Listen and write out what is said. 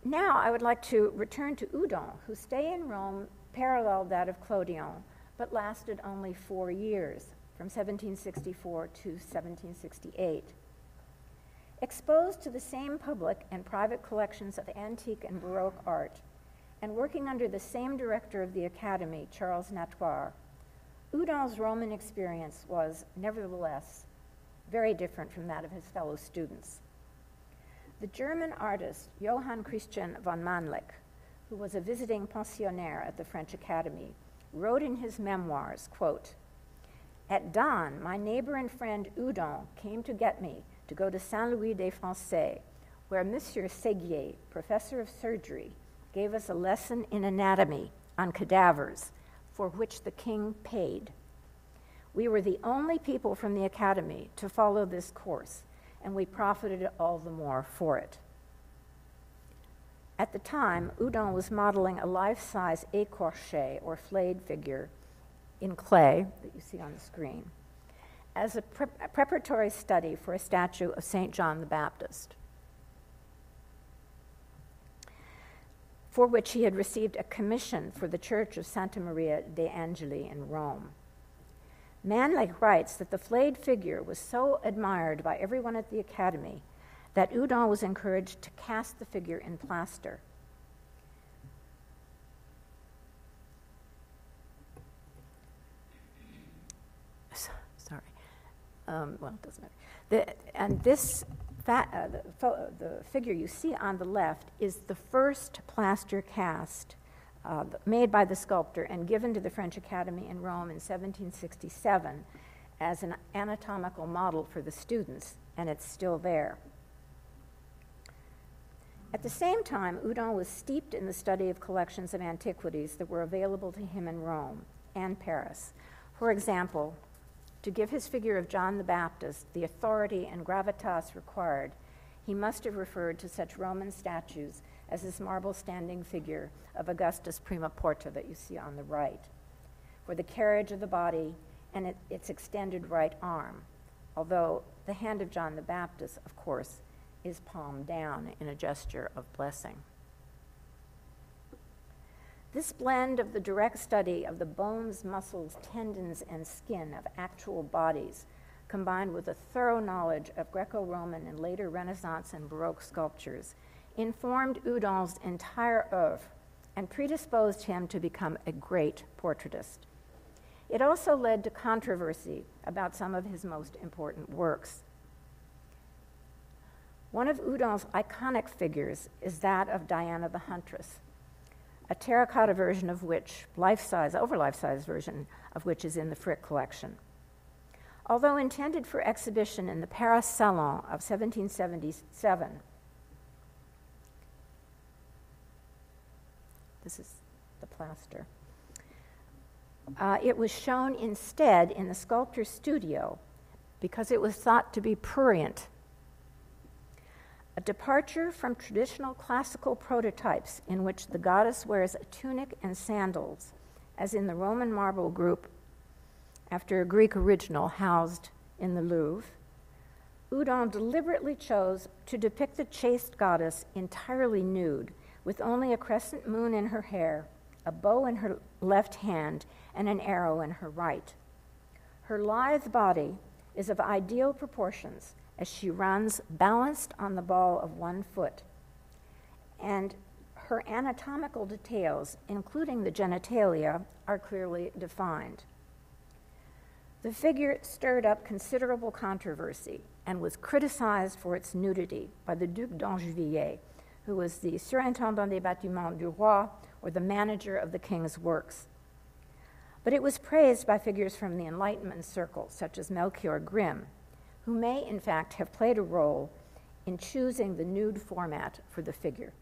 Now I would like to return to Houdon, whose stay in Rome paralleled that of Clodion, but lasted only 4 years, from 1764 to 1768. Exposed to the same public and private collections of antique and Baroque art, and working under the same director of the Academy, Charles Natoire, Houdon's Roman experience was, nevertheless, very different from that of his fellow students. The German artist Johann Christian von Mannlich, who was a visiting pensionnaire at the French Academy, wrote in his memoirs, quote, "At dawn, my neighbor and friend Houdon came to get me to go to Saint-Louis-des-Français, where Monsieur Séguier, professor of surgery, gave us a lesson in anatomy on cadavers, for which the king paid. We were the only people from the Academy to follow this course, and we profited all the more for it." At the time, Houdon was modeling a life-size écorché, or flayed figure, in clay, that you see on the screen, as a preparatory study for a statue of St. John the Baptist, for which he had received a commission for the Church of Santa Maria de' Angeli in Rome. Mannlich writes that the flayed figure was so admired by everyone at the Academy that Houdon was encouraged to cast the figure in plaster. Sorry. Well, it doesn't matter. The figure you see on the left is the first plaster cast made by the sculptor and given to the French Academy in Rome in 1767 as an anatomical model for the students, and it's still there. At the same time, Houdon was steeped in the study of collections of antiquities that were available to him in Rome and Paris. For example, to give his figure of John the Baptist the authority and gravitas required, he must have referred to such Roman statues as this marble standing figure of Augustus Prima Porta that you see on the right, for the carriage of the body and its extended right arm, although the hand of John the Baptist, of course, is palm down in a gesture of blessing. This blend of the direct study of the bones, muscles, tendons, and skin of actual bodies, combined with a thorough knowledge of Greco-Roman and later Renaissance and Baroque sculptures, informed Houdon's entire oeuvre and predisposed him to become a great portraitist. It also led to controversy about some of his most important works. One of Houdon's iconic figures is that of Diana the Huntress, a terracotta version of which, over life-size version of which is in the Frick collection. Although intended for exhibition in the Paris Salon of 1777, this is the plaster, it was shown instead in the sculptor's studio because it was thought to be prurient. A departure from traditional classical prototypes in which the goddess wears a tunic and sandals, as in the Roman marble group after a Greek original housed in the Louvre, Houdon deliberately chose to depict the chaste goddess entirely nude, with only a crescent moon in her hair, a bow in her left hand, and an arrow in her right. Her lithe body is of ideal proportions as she runs balanced on the ball of one foot, and her anatomical details, including the genitalia, are clearly defined. The figure stirred up considerable controversy and was criticized for its nudity by the Duc d'Angevilliers, who was the Surintendant des Bâtiments du Roi, or the manager of the king's works. But it was praised by figures from the Enlightenment circle, such as Melchior Grimm, who may, in fact, have played a role in choosing the nude format for the figure.